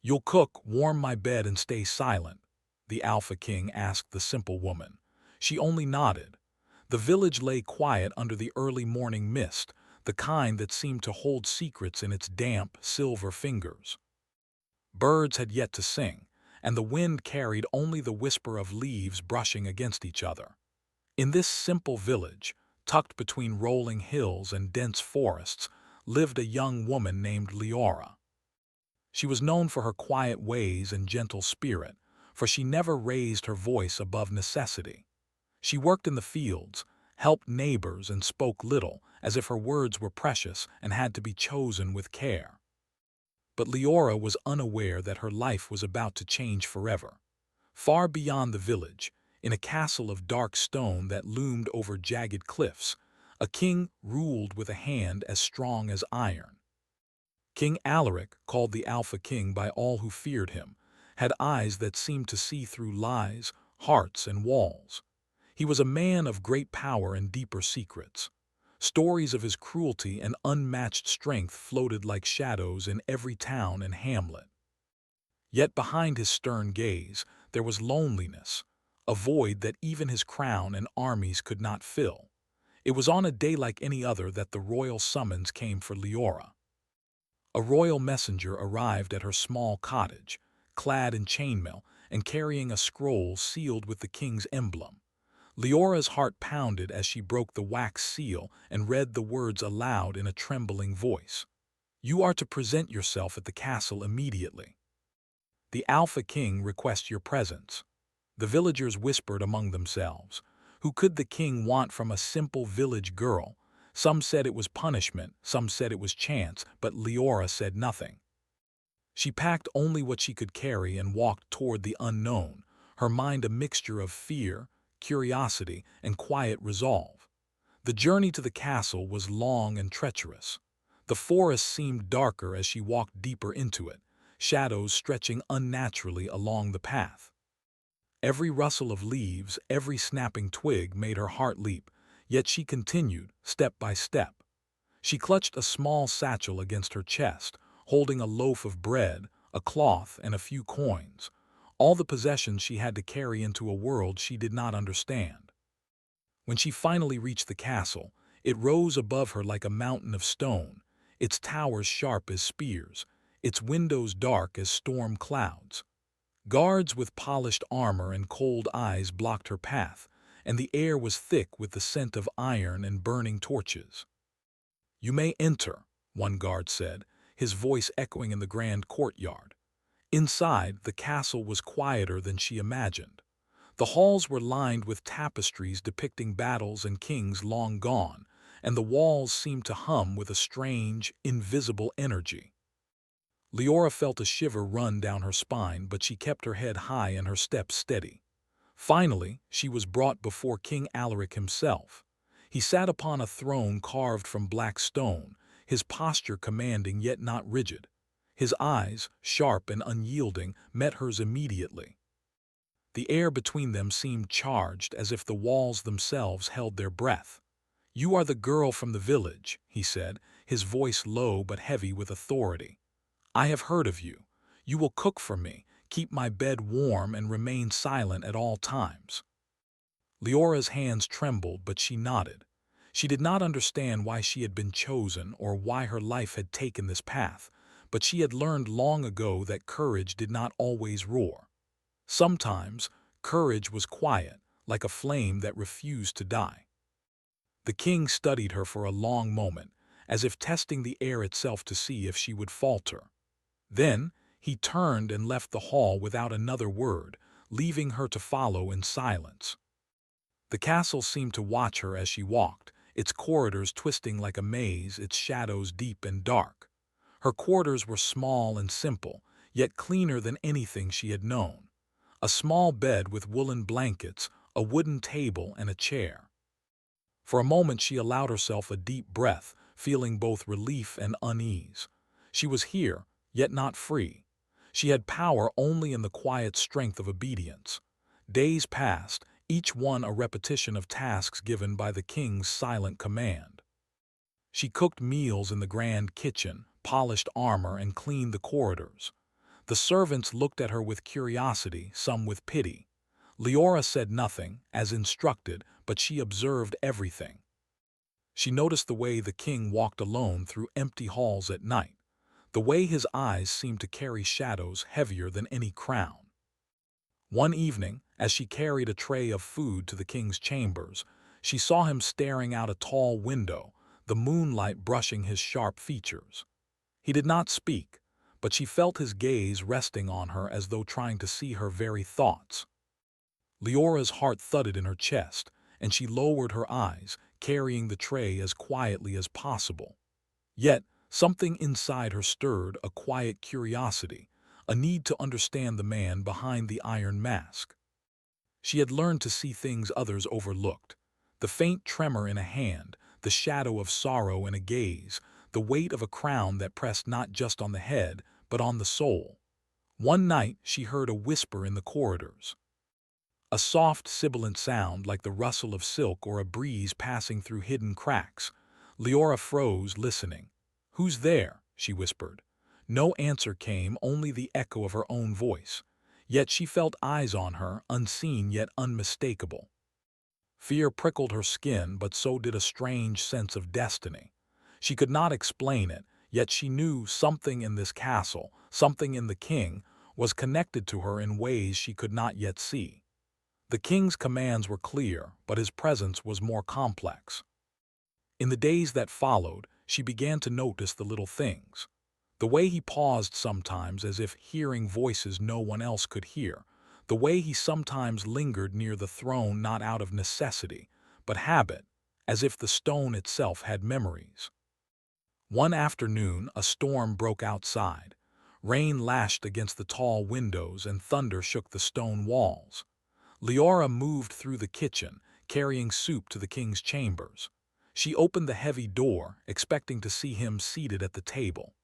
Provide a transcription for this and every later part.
"You'll cook, warm my bed, and stay silent," the Alpha King asked the simple woman. She only nodded. The village lay quiet under the early morning mist, the kind that seemed to hold secrets in its damp, silver fingers. Birds had yet to sing, and the wind carried only the whisper of leaves brushing against each other. In this simple village, tucked between rolling hills and dense forests, lived a young woman named Leora. She was known for her quiet ways and gentle spirit, for she never raised her voice above necessity. She worked in the fields, helped neighbors, and spoke little, as if her words were precious and had to be chosen with care. But Leora was unaware that her life was about to change forever. Far beyond the village, in a castle of dark stone that loomed over jagged cliffs, a king ruled with a hand as strong as iron. King Alaric, called the Alpha King by all who feared him, had eyes that seemed to see through lies, hearts, and walls. He was a man of great power and deeper secrets. Stories of his cruelty and unmatched strength floated like shadows in every town and hamlet. Yet behind his stern gaze, there was loneliness, a void that even his crown and armies could not fill. It was on a day like any other that the royal summons came for Leora. A royal messenger arrived at her small cottage, clad in chainmail and carrying a scroll sealed with the king's emblem. Leora's heart pounded as she broke the wax seal and read the words aloud in a trembling voice. "You are to present yourself at the castle immediately. The Alpha King requests your presence." The villagers whispered among themselves. Who could the king want from a simple village girl? Some said it was punishment, some said it was chance, but Leora said nothing. She packed only what she could carry and walked toward the unknown, her mind a mixture of fear, curiosity, and quiet resolve. The journey to the castle was long and treacherous. The forest seemed darker as she walked deeper into it, shadows stretching unnaturally along the path. Every rustle of leaves, every snapping twig made her heart leap, yet she continued, step by step. She clutched a small satchel against her chest, holding a loaf of bread, a cloth, and a few coins, all the possessions she had to carry into a world she did not understand. When she finally reached the castle, it rose above her like a mountain of stone, its towers sharp as spears, its windows dark as storm clouds. Guards with polished armor and cold eyes blocked her path, and the air was thick with the scent of iron and burning torches. "You may enter," one guard said, his voice echoing in the grand courtyard. Inside, the castle was quieter than she imagined. The halls were lined with tapestries depicting battles and kings long gone, and the walls seemed to hum with a strange, invisible energy. Leora felt a shiver run down her spine, but she kept her head high and her steps steady. Finally, she was brought before King Alaric himself. He sat upon a throne carved from black stone, his posture commanding yet not rigid. His eyes, sharp and unyielding, met hers immediately. The air between them seemed charged, as if the walls themselves held their breath. "You are the girl from the village," he said, his voice low but heavy with authority. "I have heard of you. You will cook for me, keep my bed warm, and remain silent at all times." Leora's hands trembled, but she nodded. She did not understand why she had been chosen or why her life had taken this path, but she had learned long ago that courage did not always roar. Sometimes, courage was quiet, like a flame that refused to die. The king studied her for a long moment, as if testing the air itself to see if she would falter. Then, he turned and left the hall without another word, leaving her to follow in silence. The castle seemed to watch her as she walked, its corridors twisting like a maze, its shadows deep and dark. Her quarters were small and simple, yet cleaner than anything she had known. A small bed with woolen blankets, a wooden table, and a chair. For a moment she allowed herself a deep breath, feeling both relief and unease. She was here, yet not free. She had power only in the quiet strength of obedience. Days passed, each one a repetition of tasks given by the king's silent command. She cooked meals in the grand kitchen, polished armor, and cleaned the corridors. The servants looked at her with curiosity, some with pity. Leora said nothing, as instructed, but she observed everything. She noticed the way the king walked alone through empty halls at night, the way his eyes seemed to carry shadows heavier than any crown. One evening, as she carried a tray of food to the king's chambers, she saw him staring out a tall window, the moonlight brushing his sharp features. He did not speak, but she felt his gaze resting on her as though trying to see her very thoughts. Leora's heart thudded in her chest, and she lowered her eyes, carrying the tray as quietly as possible. Yet, something inside her stirred a quiet curiosity, a need to understand the man behind the iron mask. She had learned to see things others overlooked: the faint tremor in a hand, the shadow of sorrow in a gaze, the weight of a crown that pressed not just on the head, but on the soul. One night she heard a whisper in the corridors. A soft, sibilant sound like the rustle of silk or a breeze passing through hidden cracks. Leora froze, listening. "Who's there?" she whispered. No answer came, only the echo of her own voice. Yet she felt eyes on her, unseen yet unmistakable. Fear prickled her skin, but so did a strange sense of destiny. She could not explain it, yet she knew something in this castle, something in the king, was connected to her in ways she could not yet see. The king's commands were clear, but his presence was more complex. In the days that followed, she began to notice the little things. The way he paused sometimes as if hearing voices no one else could hear. The way he sometimes lingered near the throne not out of necessity, but habit, as if the stone itself had memories. One afternoon, a storm broke outside. Rain lashed against the tall windows and thunder shook the stone walls. Leora moved through the kitchen, carrying soup to the king's chambers. She opened the heavy door, expecting to see him seated at the table.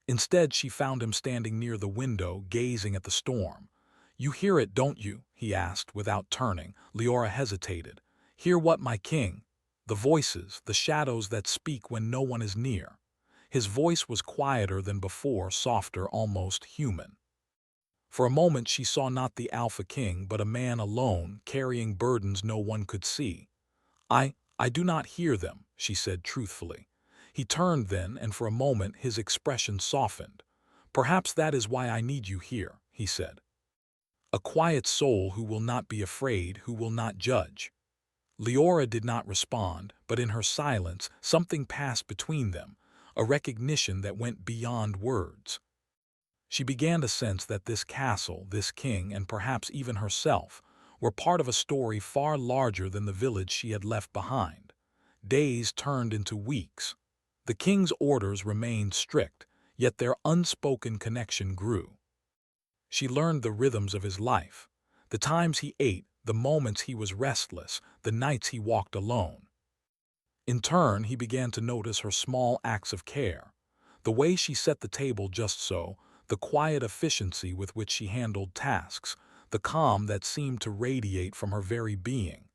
Instead, she found him standing near the window, gazing at the storm. "You hear it, don't you?" he asked, without turning. Leora hesitated. "Hear what, my king?" "The voices, the shadows that speak when no one is near." His voice was quieter than before, softer, almost human. For a moment she saw not the Alpha King, but a man alone, carrying burdens no one could see. I do not hear them," she said truthfully. He turned then, and for a moment his expression softened. "Perhaps that is why I need you here," he said. "A quiet soul who will not be afraid, who will not judge." Leora did not respond, but in her silence something passed between them, a recognition that went beyond words. She began to sense that this castle, this king, and perhaps even herself, were part of a story far larger than the village she had left behind. Days turned into weeks. The king's orders remained strict, yet their unspoken connection grew. She learned the rhythms of his life, the times he ate, the moments he was restless, the nights he walked alone. In turn, he began to notice her small acts of care, the way she set the table just so, the quiet efficiency with which she handled tasks, the calm that seemed to radiate from her very being.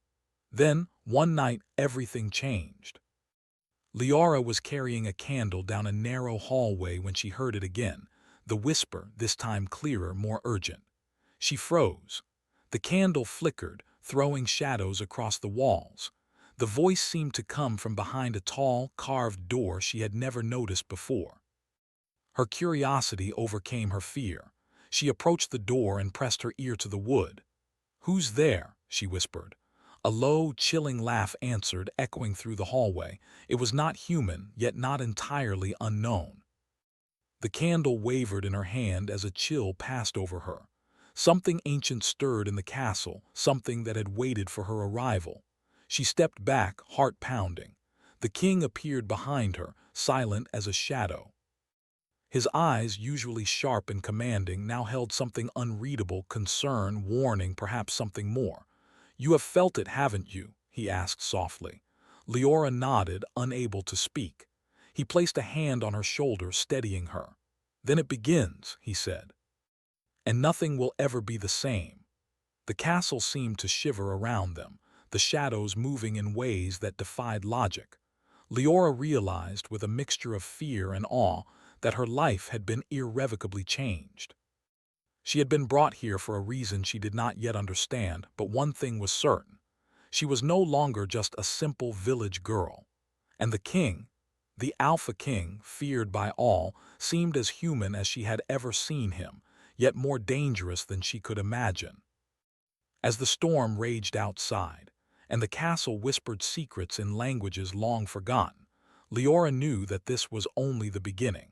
Then, one night, everything changed. Leora was carrying a candle down a narrow hallway when she heard it again, the whisper, this time clearer, more urgent. She froze. The candle flickered, throwing shadows across the walls. The voice seemed to come from behind a tall, carved door she had never noticed before. Her curiosity overcame her fear. She approached the door and pressed her ear to the wood. "Who's there?" she whispered. A low, chilling laugh answered, echoing through the hallway. It was not human, yet not entirely unknown. The candle wavered in her hand as a chill passed over her. Something ancient stirred in the castle, something that had waited for her arrival. She stepped back, heart pounding. The king appeared behind her, silent as a shadow. His eyes, usually sharp and commanding, now held something unreadable: concern, warning, perhaps something more. "You have felt it, haven't you?" he asked softly. Leora nodded, unable to speak. He placed a hand on her shoulder, steadying her. "Then it begins," he said. "And nothing will ever be the same." The castle seemed to shiver around them, the shadows moving in ways that defied logic. Leora realized, with a mixture of fear and awe, that her life had been irrevocably changed. She had been brought here for a reason she did not yet understand, but one thing was certain. She was no longer just a simple village girl. And the king, the Alpha King, feared by all, seemed as human as she had ever seen him, yet more dangerous than she could imagine. As the storm raged outside, and the castle whispered secrets in languages long forgotten, Leora knew that this was only the beginning.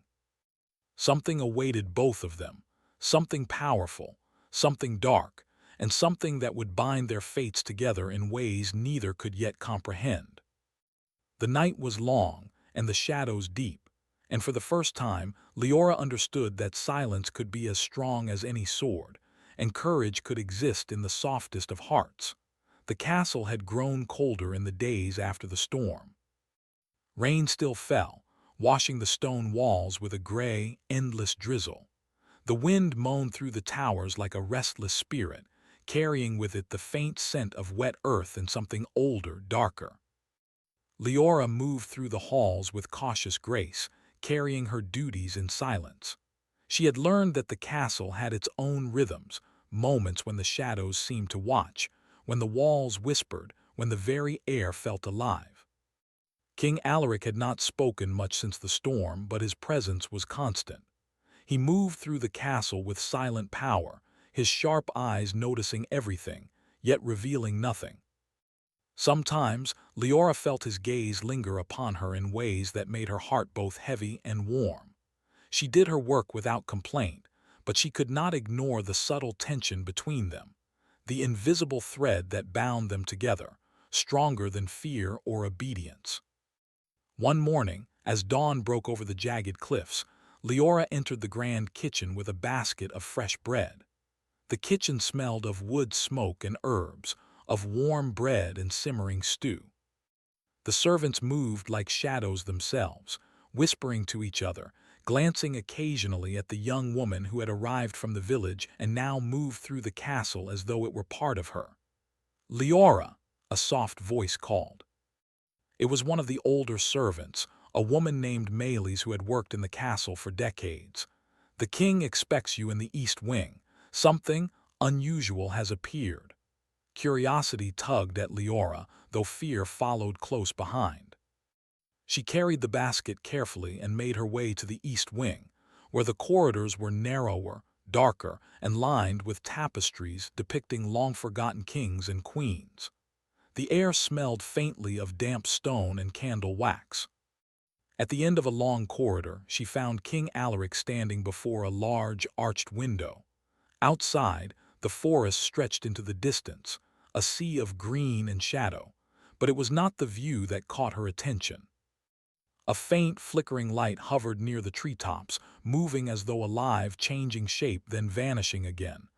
Something awaited both of them, something powerful, something dark, and something that would bind their fates together in ways neither could yet comprehend. The night was long, and the shadows deep, and for the first time, Leora understood that silence could be as strong as any sword, and courage could exist in the softest of hearts. The castle had grown colder in the days after the storm. Rain still fell, washing the stone walls with a gray, endless drizzle. The wind moaned through the towers like a restless spirit, carrying with it the faint scent of wet earth and something older, darker. Leora moved through the halls with cautious grace, carrying her duties in silence. She had learned that the castle had its own rhythms, moments when the shadows seemed to watch, when the walls whispered, when the very air felt alive. King Alaric had not spoken much since the storm, but his presence was constant. He moved through the castle with silent power, his sharp eyes noticing everything, yet revealing nothing. Sometimes, Leora felt his gaze linger upon her in ways that made her heart both heavy and warm. She did her work without complaint, but she could not ignore the subtle tension between them, the invisible thread that bound them together, stronger than fear or obedience. One morning, as dawn broke over the jagged cliffs, Leora entered the grand kitchen with a basket of fresh bread. The kitchen smelled of wood smoke and herbs, of warm bread and simmering stew. The servants moved like shadows themselves, whispering to each other, glancing occasionally at the young woman who had arrived from the village and now moved through the castle as though it were part of her. "Leora," a soft voice called. It was one of the older servants, a woman named Melis who had worked in the castle for decades. "The king expects you in the east wing. Something unusual has appeared." Curiosity tugged at Leora, though fear followed close behind. She carried the basket carefully and made her way to the east wing, where the corridors were narrower, darker, and lined with tapestries depicting long-forgotten kings and queens. The air smelled faintly of damp stone and candle wax. At the end of a long corridor, she found King Alaric standing before a large, arched window. Outside, the forest stretched into the distance, a sea of green and shadow, but it was not the view that caught her attention. A faint, flickering light hovered near the treetops, moving as though alive, changing shape, then vanishing again.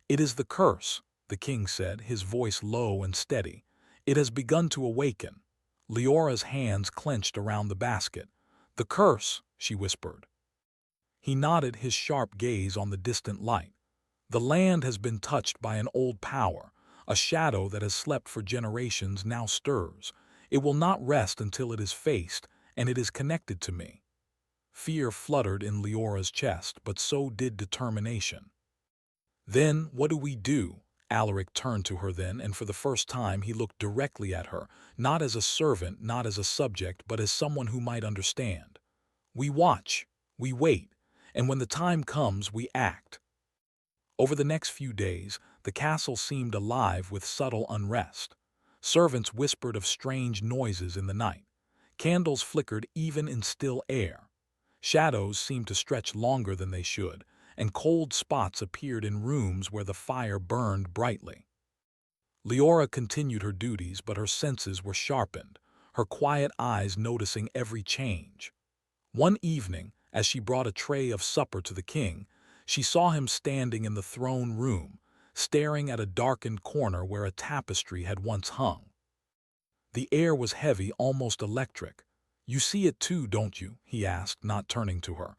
"It is the curse," the king said, his voice low and steady. "It has begun to awaken." Leora's hands clenched around the basket. "The curse," she whispered. He nodded, his sharp gaze on the distant light. "The land has been touched by an old power. A shadow that has slept for generations now stirs. It will not rest until it is faced, and it is connected to me." Fear fluttered in Leora's chest, but so did determination. "Then what do we do?" Alaric turned to her then, and for the first time he looked directly at her, not as a servant, not as a subject, but as someone who might understand. "We watch, we wait, and when the time comes, we act." Over the next few days, the castle seemed alive with subtle unrest. Servants whispered of strange noises in the night. Candles flickered even in still air. Shadows seemed to stretch longer than they should, and cold spots appeared in rooms where the fire burned brightly. Leora continued her duties, but her senses were sharpened, her quiet eyes noticing every change. One evening, as she brought a tray of supper to the king, she saw him standing in the throne room, staring at a darkened corner where a tapestry had once hung. The air was heavy, almost electric. "You see it too, don't you?" he asked, not turning to her.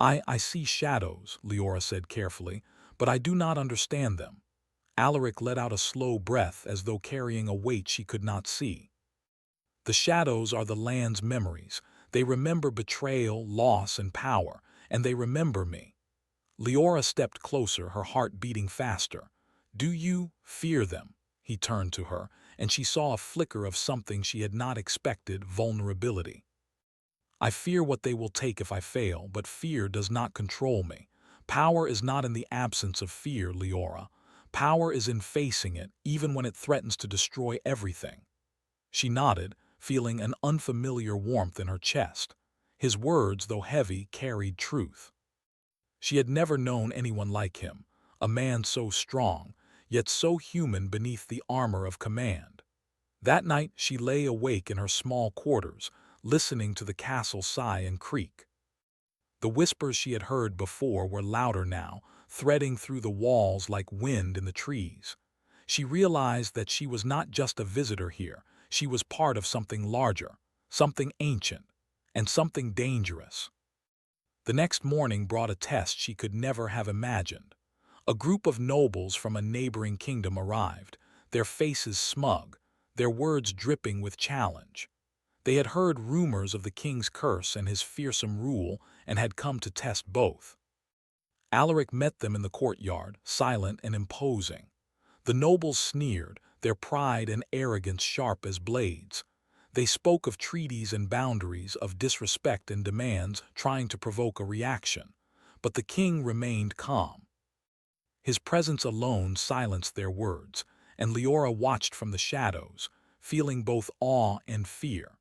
I see shadows," Leora said carefully, "but I do not understand them." Alaric let out a slow breath as though carrying a weight she could not see. "The shadows are the land's memories. They remember betrayal, loss, and power, and they remember me." Leora stepped closer, her heart beating faster. "Do you fear them?" He turned to her, and she saw a flicker of something she had not expected: vulnerability. "I fear what they will take if I fail, but fear does not control me. Power is not in the absence of fear, Leora. Power is in facing it, even when it threatens to destroy everything." She nodded, feeling an unfamiliar warmth in her chest. His words, though heavy, carried truth. She had never known anyone like him, a man so strong, yet so human beneath the armor of command. That night she lay awake in her small quarters, listening to the castle sigh and creak. The whispers she had heard before were louder now, threading through the walls like wind in the trees. She realized that she was not just a visitor here, she was part of something larger, something ancient, and something dangerous. The next morning brought a test she could never have imagined. A group of nobles from a neighboring kingdom arrived, their faces smug, their words dripping with challenge. They had heard rumors of the king's curse and his fearsome rule and had come to test both. Alaric met them in the courtyard, silent and imposing. The nobles sneered, their pride and arrogance sharp as blades. They spoke of treaties and boundaries, of disrespect and demands, trying to provoke a reaction. But the king remained calm. His presence alone silenced their words, and Leora watched from the shadows, feeling both awe and fear.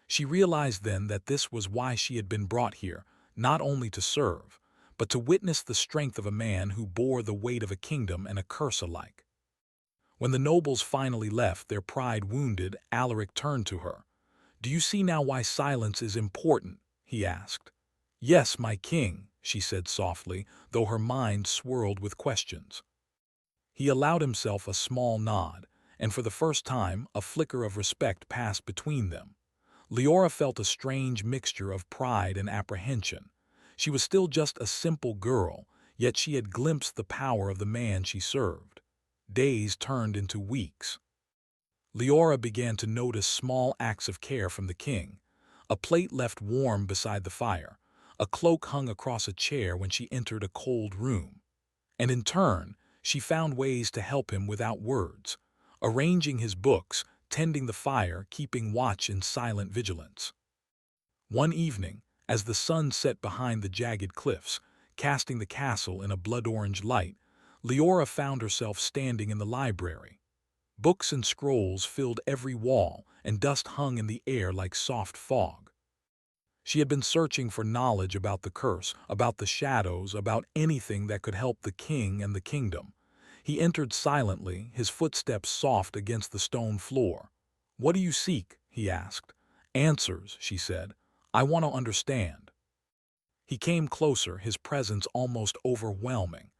She realized then that this was why she had been brought here, not only to serve, but to witness the strength of a man who bore the weight of a kingdom and a curse alike. When the nobles finally left, their pride wounded, Alaric turned to her. "Do you see now why silence is important?" he asked. "Yes, my king," she said softly, though her mind swirled with questions. He allowed himself a small nod, and for the first time a flicker of respect passed between them. Leora felt a strange mixture of pride and apprehension. She was still just a simple girl, yet she had glimpsed the power of the man she served. Days turned into weeks. Leora began to notice small acts of care from the king. A plate left warm beside the fire, a cloak hung across a chair when she entered a cold room. And in turn, she found ways to help him without words, arranging his books, tending the fire, keeping watch in silent vigilance. One evening, as the sun set behind the jagged cliffs, casting the castle in a blood-orange light, Leora found herself standing in the library. Books and scrolls filled every wall, and dust hung in the air like soft fog. She had been searching for knowledge about the curse, about the shadows, about anything that could help the king and the kingdom. He entered silently, his footsteps soft against the stone floor. "What do you seek?" he asked. "Answers," she said. "I want to understand." He came closer, his presence almost overwhelming.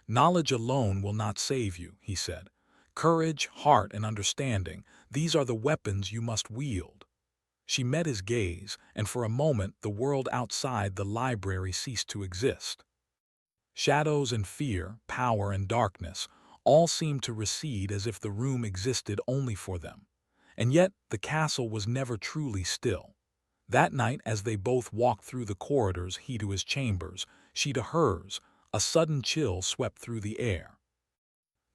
"Knowledge alone will not save you," he said. "Courage, heart, and understanding, these are the weapons you must wield." She met his gaze, and for a moment the world outside the library ceased to exist. Shadows and fear, power and darkness, all seemed to recede as if the room existed only for them. And yet the castle was never truly still. That night, as they both walked through the corridors, he to his chambers, she to hers, a sudden chill swept through the air.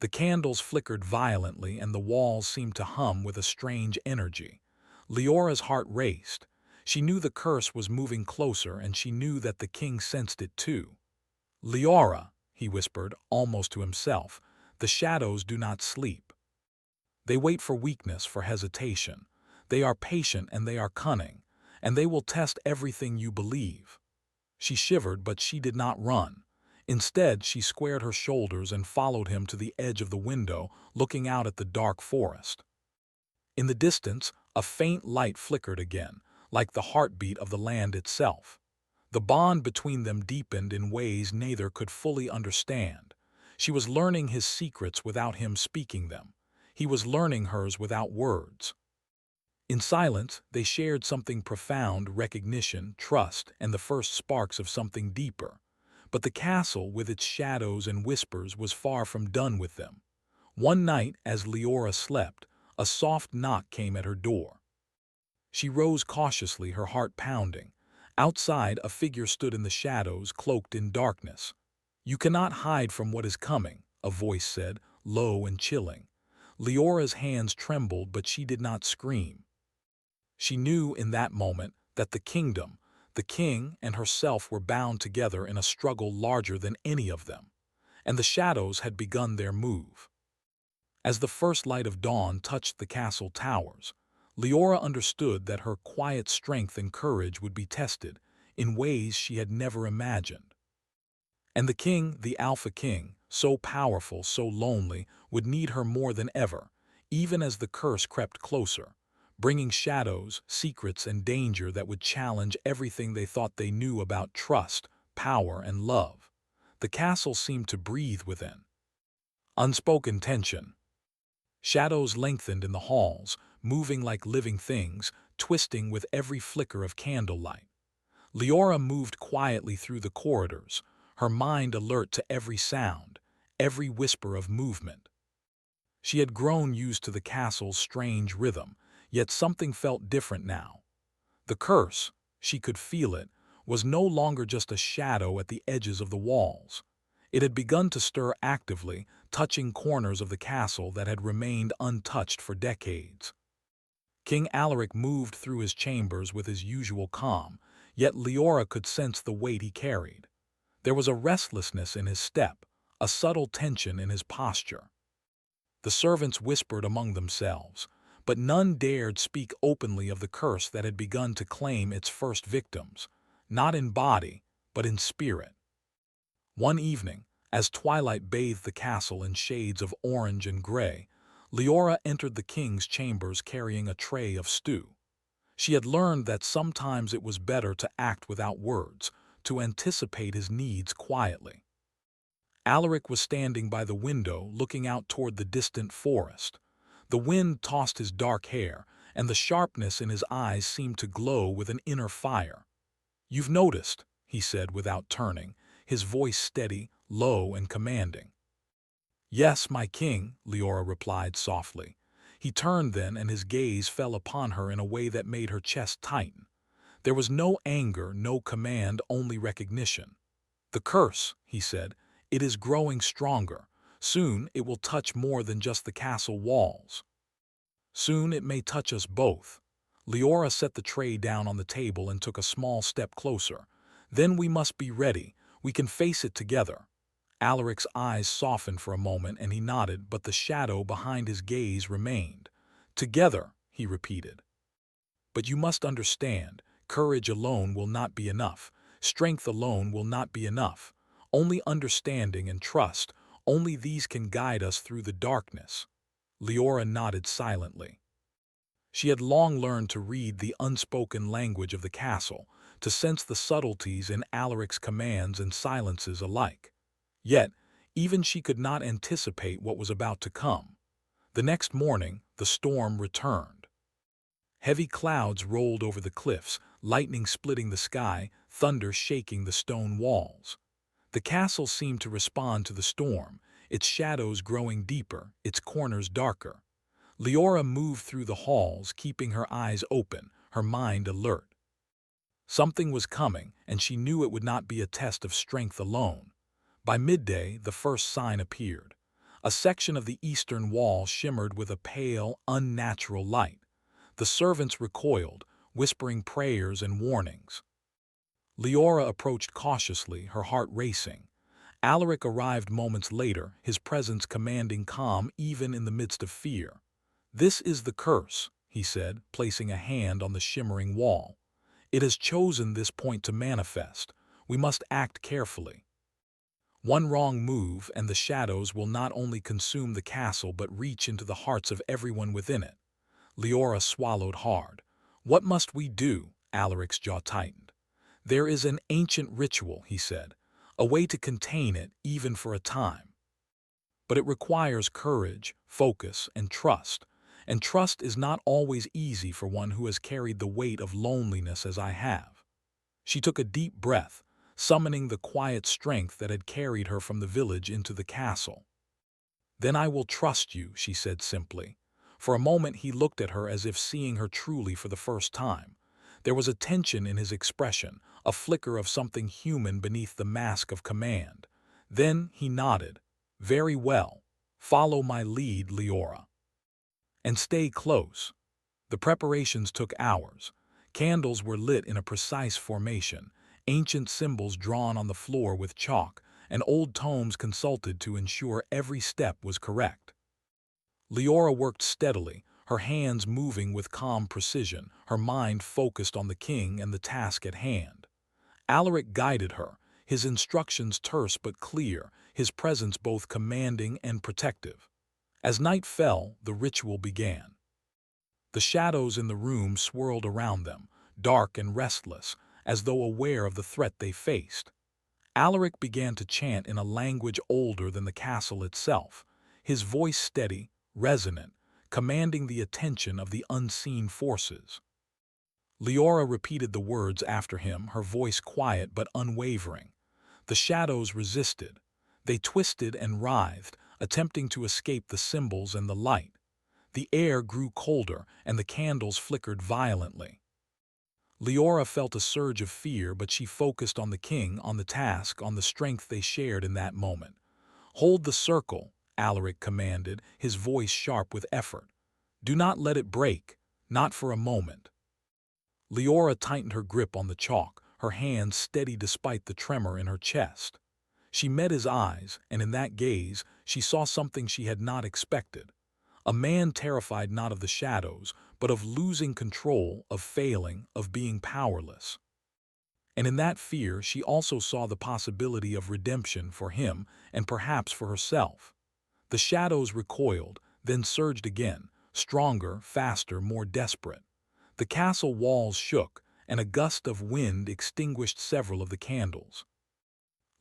The candles flickered violently and the walls seemed to hum with a strange energy. Leora's heart raced. She knew the curse was moving closer, and she knew that the king sensed it too. "Leora," he whispered, almost to himself, "the shadows do not sleep. They wait for weakness, for hesitation. They are patient and they are cunning, and they will test everything you believe." She shivered, but she did not run. Instead, she squared her shoulders and followed him to the edge of the window, looking out at the dark forest. In the distance, a faint light flickered again, like the heartbeat of the land itself. The bond between them deepened in ways neither could fully understand. She was learning his secrets without him speaking them. He was learning hers without words. In silence, they shared something profound: recognition, trust, and the first sparks of something deeper. But the castle, with its shadows and whispers, was far from done with them. One night, as Leora slept, a soft knock came at her door. She rose cautiously, her heart pounding. Outside, a figure stood in the shadows, cloaked in darkness. "You cannot hide from what is coming," a voice said, low and chilling. Leora's hands trembled, but she did not scream. She knew in that moment that the kingdom, the king and herself were bound together in a struggle larger than any of them, and the shadows had begun their move. As the first light of dawn touched the castle towers, Leora understood that her quiet strength and courage would be tested in ways she had never imagined. And the king, the Alpha King, so powerful, so lonely, would need her more than ever, even as the curse crept closer, bringing shadows, secrets, and danger that would challenge everything they thought they knew about trust, power, and love. The castle seemed to breathe within. Unspoken tension. Shadows lengthened in the halls, moving like living things, twisting with every flicker of candlelight. Leora moved quietly through the corridors, her mind alert to every sound, every whisper of movement. She had grown used to the castle's strange rhythm, yet something felt different now. The curse, she could feel it, was no longer just a shadow at the edges of the walls. It had begun to stir actively, touching corners of the castle that had remained untouched for decades. King Alaric moved through his chambers with his usual calm, yet Leora could sense the weight he carried. There was a restlessness in his step, a subtle tension in his posture. The servants whispered among themselves, but none dared speak openly of the curse that had begun to claim its first victims, not in body, but in spirit. One evening, as twilight bathed the castle in shades of orange and gray, Leora entered the king's chambers carrying a tray of stew. She had learned that sometimes it was better to act without words, to anticipate his needs quietly. Alaric was standing by the window, looking out toward the distant forest. The wind tossed his dark hair, and the sharpness in his eyes seemed to glow with an inner fire. "You've noticed," he said without turning, his voice steady, low, and commanding. "Yes, my king," Leora replied softly. He turned then, and his gaze fell upon her in a way that made her chest tighten. There was no anger, no command, only recognition. "The curse," he said, "it is growing stronger. Soon it will touch more than just the castle walls. Soon it may touch us both." Leora set the tray down on the table and took a small step closer. "Then we must be ready. We can face it together." Alaric's eyes softened for a moment and he nodded, but the shadow behind his gaze remained. "Together," he repeated. "But you must understand, courage alone will not be enough. Strength alone will not be enough. Only understanding and trust, only these can guide us through the darkness." Leora nodded silently. She had long learned to read the unspoken language of the castle, to sense the subtleties in Alaric's commands and silences alike. Yet, even she could not anticipate what was about to come. The next morning, the storm returned. Heavy clouds rolled over the cliffs, lightning splitting the sky, thunder shaking the stone walls. The castle seemed to respond to the storm, its shadows growing deeper, its corners darker. Leora moved through the halls, keeping her eyes open, her mind alert. Something was coming, and she knew it would not be a test of strength alone. By midday, the first sign appeared. A section of the eastern wall shimmered with a pale, unnatural light. The servants recoiled, whispering prayers and warnings. Leora approached cautiously, her heart racing. Alaric arrived moments later, his presence commanding calm even in the midst of fear. "This is the curse," he said, placing a hand on the shimmering wall. "It has chosen this point to manifest. We must act carefully. One wrong move, and the shadows will not only consume the castle but reach into the hearts of everyone within it." Leora swallowed hard. "What must we do?" Alaric's jaw tightened. "There is an ancient ritual," he said, "a way to contain it even for a time. But it requires courage, focus, and trust is not always easy for one who has carried the weight of loneliness as I have." She took a deep breath, summoning the quiet strength that had carried her from the village into the castle. "Then I will trust you," she said simply. For a moment he looked at her as if seeing her truly for the first time. There was a tension in his expression, a flicker of something human beneath the mask of command. Then he nodded. "Very well. Follow my lead, Leora. And stay close." The preparations took hours. Candles were lit in a precise formation, ancient symbols drawn on the floor with chalk, and old tomes consulted to ensure every step was correct. Leora worked steadily, her hands moving with calm precision, her mind focused on the king and the task at hand. Alaric guided her, his instructions terse but clear, his presence both commanding and protective. As night fell, the ritual began. The shadows in the room swirled around them, dark and restless, as though aware of the threat they faced. Alaric began to chant in a language older than the castle itself, his voice steady, resonant, commanding the attention of the unseen forces. Leora repeated the words after him, her voice quiet but unwavering. The shadows resisted. They twisted and writhed, attempting to escape the symbols and the light. The air grew colder, and the candles flickered violently. Leora felt a surge of fear, but she focused on the king, on the task, on the strength they shared in that moment. "Hold the circle," Alaric commanded, his voice sharp with effort. "Do not let it break, not for a moment." Leora tightened her grip on the chalk, her hands steady despite the tremor in her chest. She met his eyes, and in that gaze, she saw something she had not expected. A man terrified not of the shadows, but of losing control, of failing, of being powerless. And in that fear, she also saw the possibility of redemption for him and perhaps for herself. The shadows recoiled, then surged again, stronger, faster, more desperate. The castle walls shook, and a gust of wind extinguished several of the candles.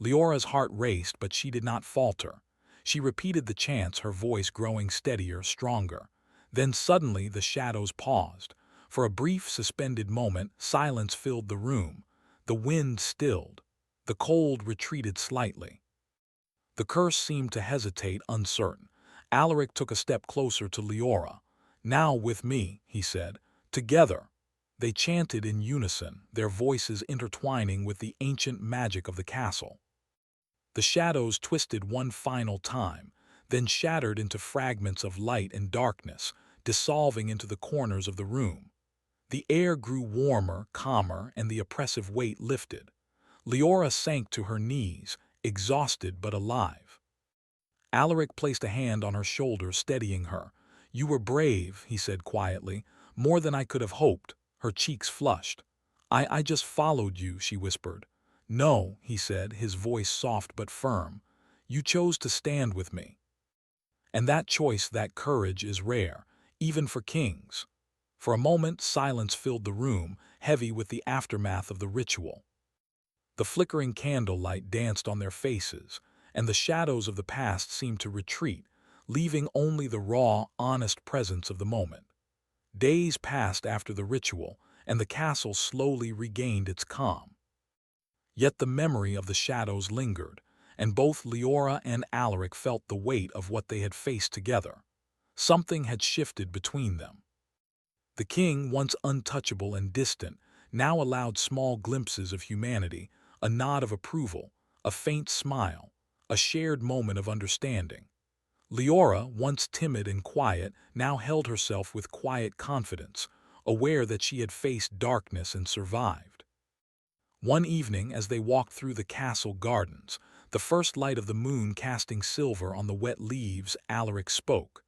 Leora's heart raced, but she did not falter. She repeated the chants, her voice growing steadier, stronger. Then suddenly the shadows paused. For a brief, suspended moment, silence filled the room. The wind stilled. The cold retreated slightly. The curse seemed to hesitate, uncertain. Alaric took a step closer to Leora. "Now with me," he said. "Together." They chanted in unison, their voices intertwining with the ancient magic of the castle. The shadows twisted one final time, then shattered into fragments of light and darkness, dissolving into the corners of the room. The air grew warmer, calmer, and the oppressive weight lifted. Leora sank to her knees, exhausted but alive. Alaric placed a hand on her shoulder, steadying her. "You were brave," he said quietly, "more than I could have hoped." Her cheeks flushed. I just followed you," she whispered. "No," he said, his voice soft but firm. "You chose to stand with me. And that choice, that courage is rare, even for kings." For a moment, silence filled the room, heavy with the aftermath of the ritual. The flickering candlelight danced on their faces, and the shadows of the past seemed to retreat, leaving only the raw, honest presence of the moment. Days passed after the ritual, and the castle slowly regained its calm. Yet the memory of the shadows lingered, and both Leora and Alaric felt the weight of what they had faced together. Something had shifted between them. The king, once untouchable and distant, now allowed small glimpses of humanity, a nod of approval, a faint smile, a shared moment of understanding. Leora, once timid and quiet, now held herself with quiet confidence, aware that she had faced darkness and survived. One evening, as they walked through the castle gardens, the first light of the moon casting silver on the wet leaves, Alaric spoke.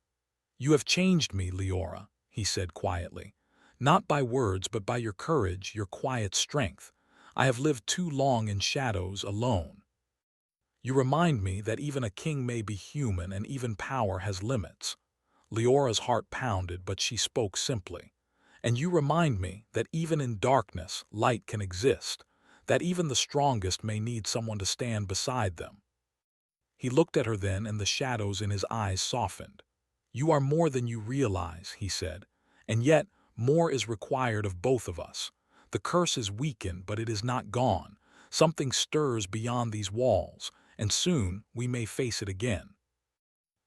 "You have changed me, Leora," he said quietly. "Not by words, but by your courage, your quiet strength. I have lived too long in shadows, alone. You remind me that even a king may be human and even power has limits." Leora's heart pounded, but she spoke simply. "And you remind me that even in darkness, light can exist, that even the strongest may need someone to stand beside them." He looked at her then, and the shadows in his eyes softened. "You are more than you realize," he said, "and yet more is required of both of us. The curse is weakened, but it is not gone. Something stirs beyond these walls, and soon we may face it again."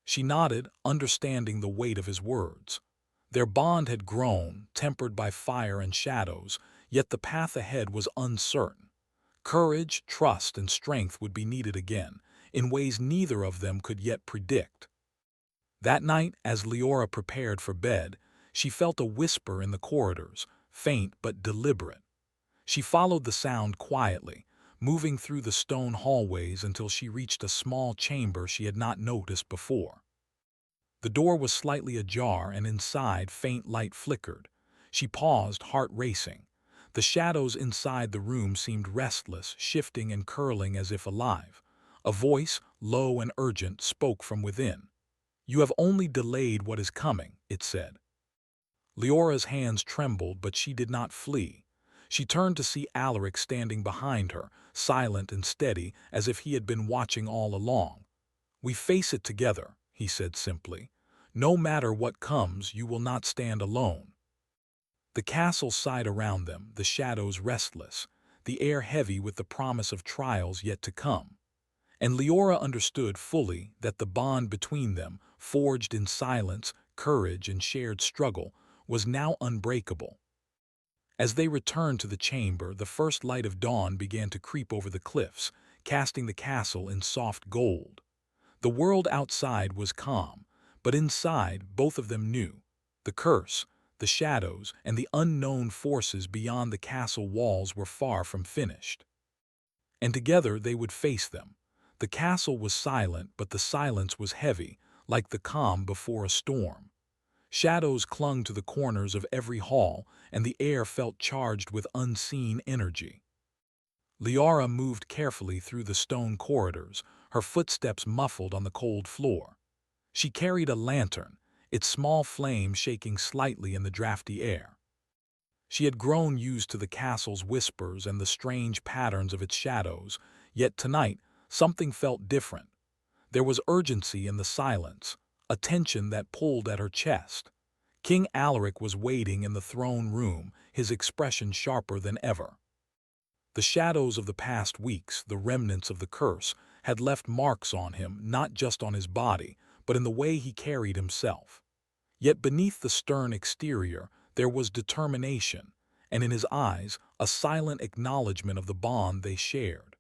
She nodded, understanding the weight of his words. Their bond had grown, tempered by fire and shadows, Yet the path ahead was uncertain. Courage, trust, and strength would be needed again, in ways neither of them could yet predict. That night, as Leora prepared for bed, she felt a whisper in the corridors, faint but deliberate. She followed the sound quietly, moving through the stone hallways until she reached a small chamber she had not noticed before. The door was slightly ajar, and inside faint light flickered. She paused, heart racing. The shadows inside the room seemed restless, shifting and curling as if alive. A voice, low and urgent, spoke from within. "You have only delayed what is coming," it said. Leora's hands trembled, but she did not flee. She turned to see Alaric standing behind her, silent and steady, as if he had been watching all along. "We face it together," he said simply. "No matter what comes, you will not stand alone." The castle sighed around them, the shadows restless, the air heavy with the promise of trials yet to come. And Leora understood fully that the bond between them, forged in silence, courage, and shared struggle, was now unbreakable. As they returned to the chamber, the first light of dawn began to creep over the cliffs, casting the castle in soft gold. The world outside was calm, but inside both of them knew. The curse, the shadows, and the unknown forces beyond the castle walls were far from finished. And together they would face them. The castle was silent, but the silence was heavy, like the calm before a storm. Shadows clung to the corners of every hall, and the air felt charged with unseen energy. Leora moved carefully through the stone corridors, her footsteps muffled on the cold floor. She carried a lantern, its small flame shaking slightly in the drafty air. She had grown used to the castle's whispers and the strange patterns of its shadows, yet tonight something felt different. There was urgency in the silence, a tension that pulled at her chest. King Alaric was waiting in the throne room, his expression sharper than ever. The shadows of the past weeks, the remnants of the curse, had left marks on him, not just on his body, but in the way he carried himself. Yet beneath the stern exterior, there was determination, and in his eyes, a silent acknowledgement of the bond they shared.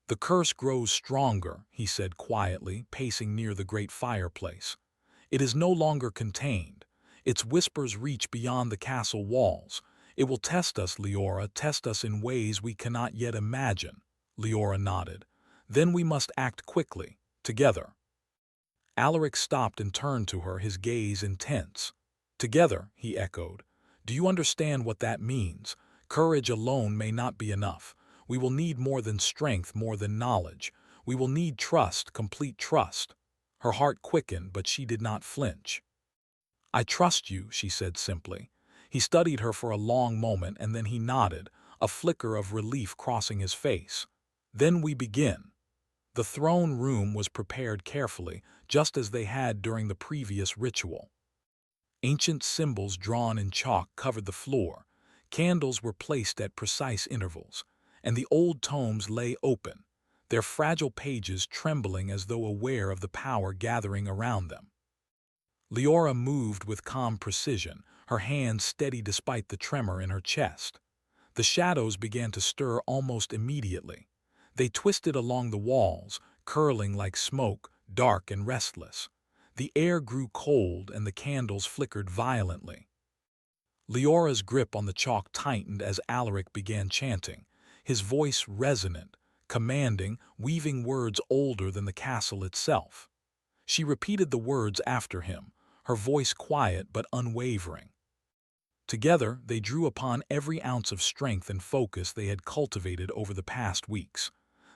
"The curse grows stronger," he said quietly, pacing near the great fireplace. "It is no longer contained. Its whispers reach beyond the castle walls. It will test us, Leora, test us in ways we cannot yet imagine." Leora nodded. "Then we must act quickly, together." Alaric stopped and turned to her, his gaze intense. "Together," he echoed. "Do you understand what that means? Courage alone may not be enough. We will need more than strength, more than knowledge. We will need trust, complete trust." Her heart quickened, but she did not flinch. "I trust you," she said simply. He studied her for a long moment, and then he nodded, a flicker of relief crossing his face. "Then we begin." The throne room was prepared carefully, just as they had during the previous ritual. Ancient symbols drawn in chalk covered the floor, candles were placed at precise intervals, and the old tomes lay open, their fragile pages trembling as though aware of the power gathering around them. Leora moved with calm precision, her hands steady despite the tremor in her chest. The shadows began to stir almost immediately. They twisted along the walls, curling like smoke, dark and restless. The air grew cold and the candles flickered violently. Leora's grip on the chalk tightened as Alaric began chanting, his voice resonant, commanding, weaving words older than the castle itself. She repeated the words after him, her voice quiet but unwavering. Together, they drew upon every ounce of strength and focus they had cultivated over the past weeks.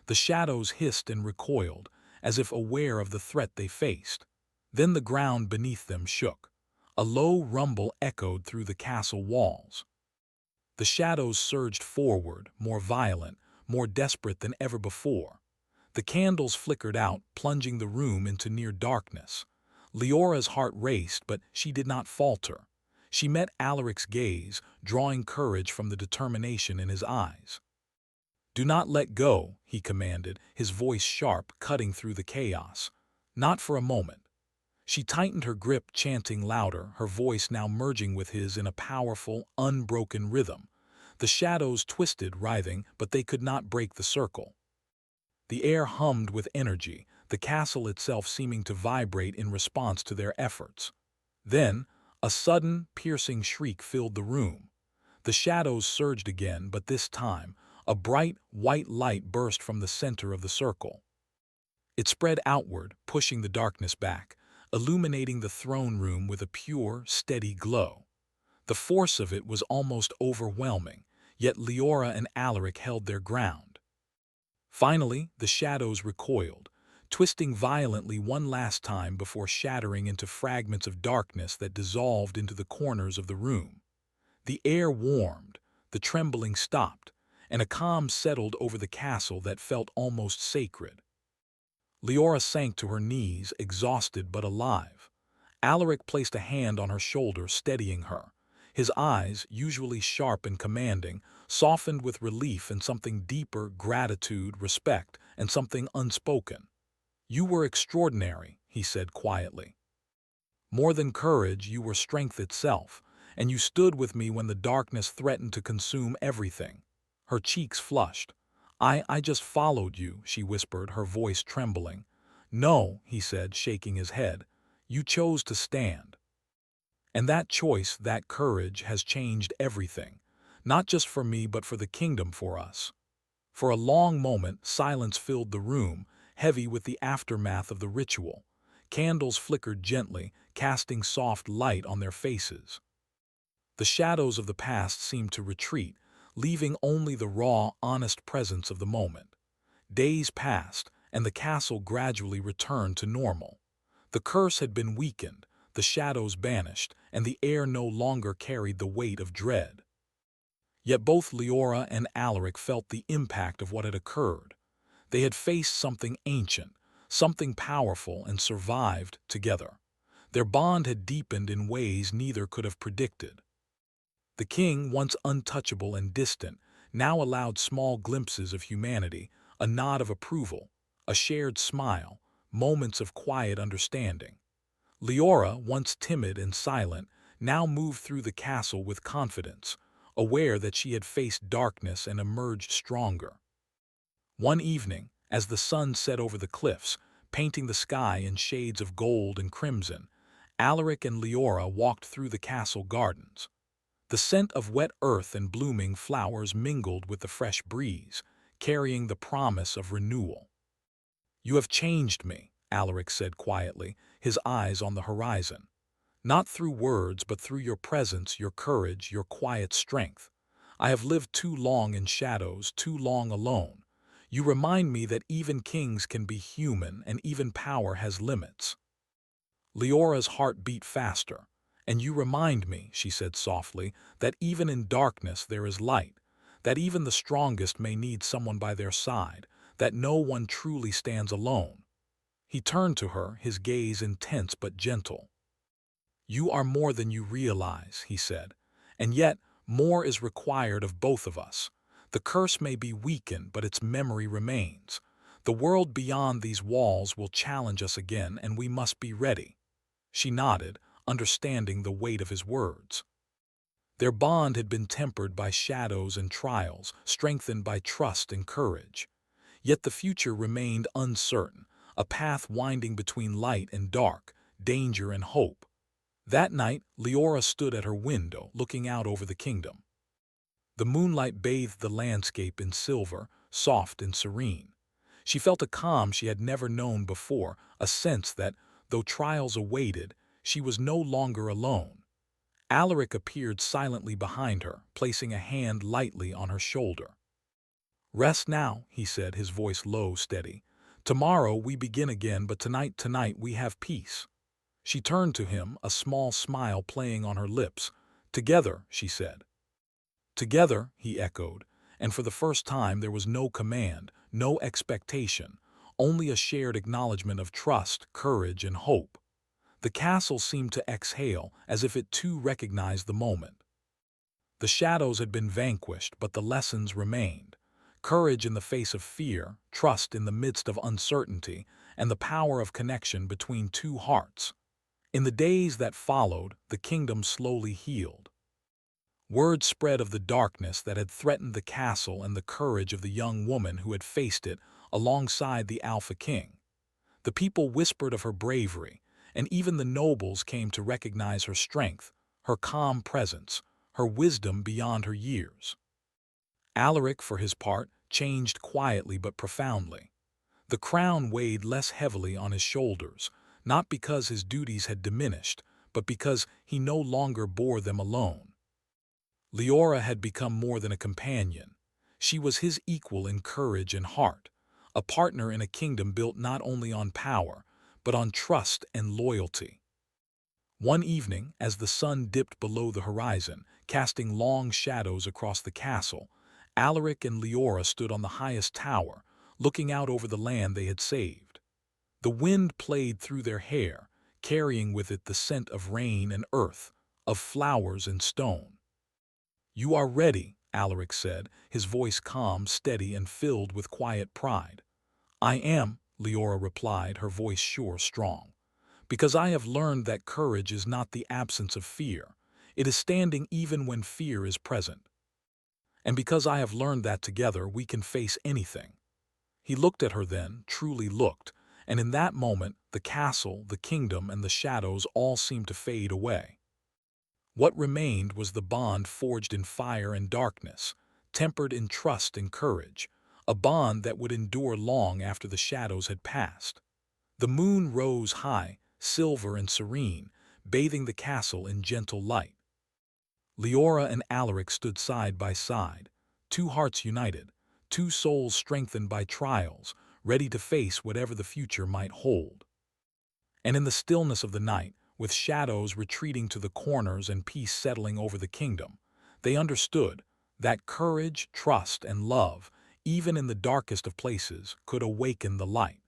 The shadows hissed and recoiled, as if aware of the threat they faced. Then the ground beneath them shook. A low rumble echoed through the castle walls. The shadows surged forward, more violent, more desperate than ever before. The candles flickered out, plunging the room into near darkness. Leora's heart raced, but she did not falter. She met Alaric's gaze, drawing courage from the determination in his eyes. "Do not let go," he commanded, his voice sharp, cutting through the chaos. "Not for a moment." She tightened her grip, chanting louder, her voice now merging with his in a powerful, unbroken rhythm. The shadows twisted, writhing, but they could not break the circle. The air hummed with energy, the castle itself seeming to vibrate in response to their efforts. Then, a sudden, piercing shriek filled the room. The shadows surged again, but this time, a bright, white light burst from the center of the circle. It spread outward, pushing the darkness back, illuminating the throne room with a pure, steady glow. The force of it was almost overwhelming, yet Leora and Alaric held their ground. Finally, the shadows recoiled, twisting violently one last time before shattering into fragments of darkness that dissolved into the corners of the room. The air warmed, the trembling stopped, and a calm settled over the castle that felt almost sacred. Leora sank to her knees, exhausted but alive. Alaric placed a hand on her shoulder, steadying her. His eyes, usually sharp and commanding, softened with relief and something deeper: gratitude, respect, and something unspoken. "You were extraordinary," he said quietly. "More than courage, you were strength itself, and you stood with me when the darkness threatened to consume everything." Her cheeks flushed. I just followed you," she whispered, her voice trembling. "No," he said, shaking his head. "You chose to stand. And that choice, that courage, has changed everything. Not just for me, but for the kingdom, for us." For a long moment, silence filled the room, heavy with the aftermath of the ritual. Candles flickered gently, casting soft light on their faces. The shadows of the past seemed to retreat, leaving only the raw, honest presence of the moment. Days passed, and the castle gradually returned to normal. The curse had been weakened, the shadows banished, and the air no longer carried the weight of dread. Yet both Leora and Alaric felt the impact of what had occurred. They had faced something ancient, something powerful, and survived together. Their bond had deepened in ways neither could have predicted. The king, once untouchable and distant, now allowed small glimpses of humanity, a nod of approval, a shared smile, moments of quiet understanding. Leora, once timid and silent, now moved through the castle with confidence, aware that she had faced darkness and emerged stronger. One evening, as the sun set over the cliffs, painting the sky in shades of gold and crimson, Alaric and Leora walked through the castle gardens. The scent of wet earth and blooming flowers mingled with the fresh breeze, carrying the promise of renewal. "You have changed me," Alaric said quietly, his eyes on the horizon. "Not through words, but through your presence, your courage, your quiet strength. I have lived too long in shadows, too long alone. You remind me that even kings can be human, and even power has limits." Leora's heart beat faster. "And you remind me," she said softly, "that even in darkness there is light, that even the strongest may need someone by their side, that no one truly stands alone." He turned to her, his gaze intense but gentle. "You are more than you realize," he said, "and yet more is required of both of us. The curse may be weakened, but its memory remains. The world beyond these walls will challenge us again, and we must be ready." She nodded, understanding the weight of his words. Their bond had been tempered by shadows and trials, strengthened by trust and courage. Yet the future remained uncertain, a path winding between light and dark, danger and hope. That night, Leora stood at her window, looking out over the kingdom. The moonlight bathed the landscape in silver, soft and serene. She felt a calm she had never known before, a sense that, though trials awaited, she was no longer alone. Alaric appeared silently behind her, placing a hand lightly on her shoulder. "Rest now," he said, his voice low, steady. "Tomorrow we begin again, but tonight we have peace." She turned to him, a small smile playing on her lips. "Together," she said. "Together," he echoed, and for the first time there was no command, no expectation, only a shared acknowledgement of trust, courage, and hope. The castle seemed to exhale, as if it too recognized the moment. The shadows had been vanquished, but the lessons remained. Courage in the face of fear, trust in the midst of uncertainty, and the power of connection between two hearts. In the days that followed, the kingdom slowly healed. Word spread of the darkness that had threatened the castle and the courage of the young woman who had faced it alongside the Alpha King. The people whispered of her bravery, and even the nobles came to recognize her strength, her calm presence, her wisdom beyond her years. Alaric, for his part, changed quietly but profoundly. The crown weighed less heavily on his shoulders, not because his duties had diminished, but because he no longer bore them alone. Leora had become more than a companion. She was his equal in courage and heart, a partner in a kingdom built not only on power, but on trust and loyalty. One evening, as the sun dipped below the horizon, casting long shadows across the castle, Alaric and Leora stood on the highest tower, looking out over the land they had saved. The wind played through their hair, carrying with it the scent of rain and earth, of flowers and stone. "You are ready," Alaric said, his voice calm, steady, and filled with quiet pride. "I am," Leora replied, her voice sure, strong. "Because I have learned that courage is not the absence of fear. It is standing even when fear is present. And because I have learned that together we can face anything." He looked at her then, truly looked, and in that moment the castle, the kingdom, and the shadows all seemed to fade away. What remained was the bond forged in fire and darkness, tempered in trust and courage, a bond that would endure long after the shadows had passed. The moon rose high, silver and serene, bathing the castle in gentle light. Leora and Alaric stood side by side, two hearts united, two souls strengthened by trials, ready to face whatever the future might hold. And in the stillness of the night, with shadows retreating to the corners and peace settling over the kingdom, they understood that courage, trust, and love, even in the darkest of places, could awaken the light.